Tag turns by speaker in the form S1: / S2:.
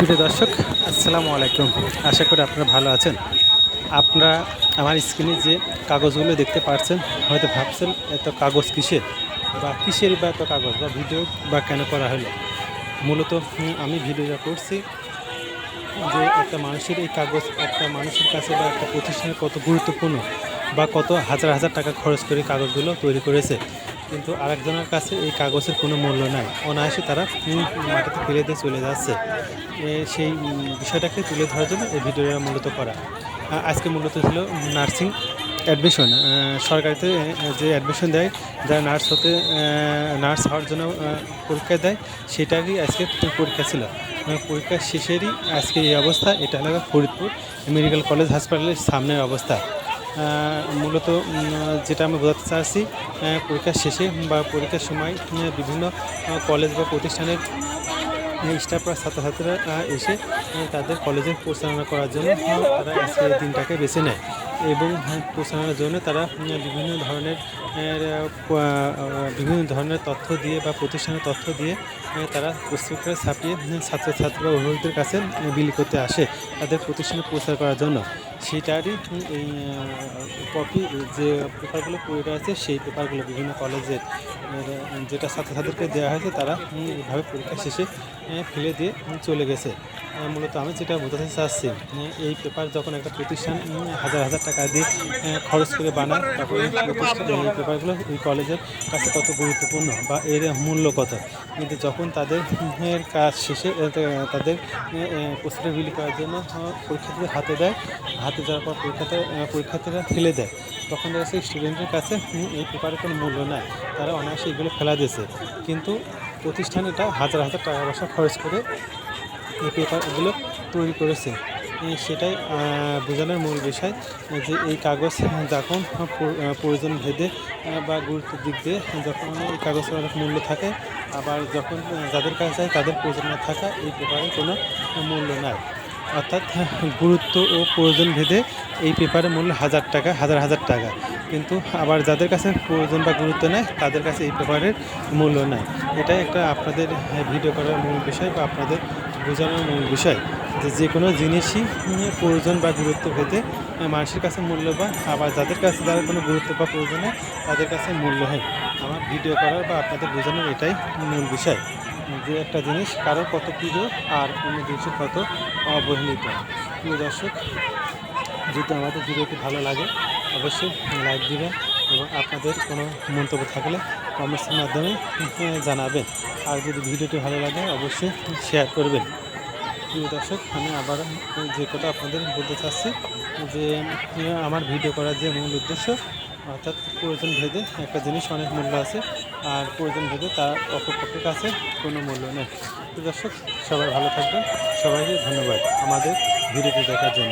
S1: প্রিয় দর্শক, আসসালামু আলাইকুম। আশা করি আপনারা ভালো আছেন। আপনারা আমার স্ক্রিনে যে কাগজগুলো দেখতে পাচ্ছেন, হয়তো ভাবছেন এত কাগজ কিসের বা কিসেরই বা এত কাগজ বা ভিডিও বা কেন করা হলো। মূলত আমি ভিডিওটা করছি যে একটা মানুষের এই কাগজ একটা মানুষের কাছে বা একটা প্রতিষ্ঠানের কত গুরুত্বপূর্ণ বা কত হাজার হাজার টাকা খরচ করে কাগজগুলো তৈরি করেছে, কিন্তু আরেকজনের কাছে এই কাগজের কোনো মূল্য নাই। অনায়াসে তারা মাটিতে ফেলে দিয়ে চলে যাচ্ছে। সেই বিষয়টাকে তুলে ধরার জন্য এই ভিডিওটা মূলত করা। আজকে মূলত ছিল নার্সিং অ্যাডমিশন। সরকারিতে যে অ্যাডমিশন দেয়, যারা নার্স হওয়ার জন্য পরীক্ষা দেয়, সেটারই আজকে পরীক্ষা ছিল। পরীক্ষা শেষেরই আজকে এই অবস্থা। এটা হলো ফরিদপুর মেডিকেল কলেজ হাসপাতালের সামনের অবস্থা। মূলত যেটা আমি বোঝাতে চাচ্ছি, পরীক্ষার শেষে বা পরীক্ষার সময় বিভিন্ন কলেজ বা প্রতিষ্ঠানের স্টাফ বা ছাত্রছাত্রীরা এসে তাদের কলেজে পরিচালনা করার জন্য তারা আজকে এই দিনটাকে বেছে নেয় এবং পরিচালনার জন্য তারা বিভিন্ন ধরনের তথ্য দিয়ে বা প্রতিষ্ঠানের তথ্য দিয়ে তারা পুস্তকটা ছাপিয়ে ছাত্রছাত্রী বা অভিভাবকদের কাছে বিলি করতে আসে তাদের প্রতিষ্ঠানে প্রচার করার জন্য। সেইটারই এই কপি যে পেপারগুলো পড়ে আছে, সেই পেপারগুলো বিভিন্ন কলেজের যেটা ছাত্রছাত্রীদেরকে দেওয়া হয়েছে, তারা এভাবে পরীক্ষা শেষে ফেলে দিয়ে চলে গেছে। মূলত আমি যেটা বোঝাতে চাচ্ছি, এই পেপার যখন একটা প্রতিষ্ঠান হাজার হাজার টাকা দিয়ে খরচ করে বানায়, তখন এই পেপারগুলো এই কলেজের কাছে কত গুরুত্বপূর্ণ বা এর মূল্য কত। কিন্তু যখন তাদের কাজ শেষে তাদের প্রশ্নটা বিলি করার জন্য পরীক্ষার্থীদের হাতে যাওয়ার পর পরীক্ষার্থীরা ফেলে দেয়, তখন দেখা যাচ্ছে স্টুডেন্টের কাছে এই পেপারের কোনো মূল্য নাই। তারা অনায়াসে এগুলো ফেলা দিয়েছে, কিন্তু প্রতিষ্ঠান এটা হাজার হাজার টাকা পয়সা খরচ করে এই পেপারগুলো তৈরি করেছে। সেটাই বোঝানোর মূল বিষয় যে এই কাগজ যখন প্রয়োজন ভেদে বা গুরুত্বের দিক দিয়ে যখন এই কাগজের অনেক মূল্য থাকে, আবার যখন যাদের কাছে যায় তাদের প্রয়োজন না থাকা এই পেপারের কোনো মূল্য নাই। অর্থাৎ গুরুত্ব ও প্রয়োজন ভেদে এই পেপারের মূল্য হাজার হাজার টাকা, কিন্তু আবার যাদের কাছে প্রয়োজন বা গুরুত্ব নেই তাদের কাছে এই পেপারের মূল্য নাই। এটাই একটা আপনাদের ভিডিও করার মূল বিষয় বা আপনাদের বোঝানোর মূল বিষয় যে যে কোনো জিনিসই প্রয়োজন বা গুরুত্ব ভেদে মানুষের কাছে মূল্যবান, আবার যাদের কাছে যারা কোনো গুরুত্ব বা প্রয়োজন নেই তাদের কাছে মূল্যহীন। আমার ভিডিও করার বা আপনাদের বোঝানোর এটাই মূল বিষয় যে একটা জিনিস কারো কত প্রিয় আর অন্য জিনিসের কত অবহেলিত। প্রিয় দর্শক, যদি আমাদের ভিডিওটি ভালো লাগে অবশ্যই লাইক দিবেন এবং আপনাদের কোনো মন্তব্য থাকলে কমেন্টসের মাধ্যমে জানাবেন। আর যদি ভিডিওটি ভালো লাগে অবশ্যই শেয়ার করবেন। প্রিয় দর্শক, আমি আবার যে কথা আপনাদের বলতে চাচ্ছি যে আমার ভিডিও করার যে মূল উদ্দেশ্য, অর্থাৎ প্রয়োজন ভেদে একটা জিনিস অনেক মূল্য আছে আর প্রয়োজন ভেদে তার অপরপক্ষের কাছে কোনো মূল্য নেই। প্রিয় দর্শক, সবাই ভালো থাকবেন। সবাইকে ধন্যবাদ আমাদের ভিডিওটি দেখার জন্য।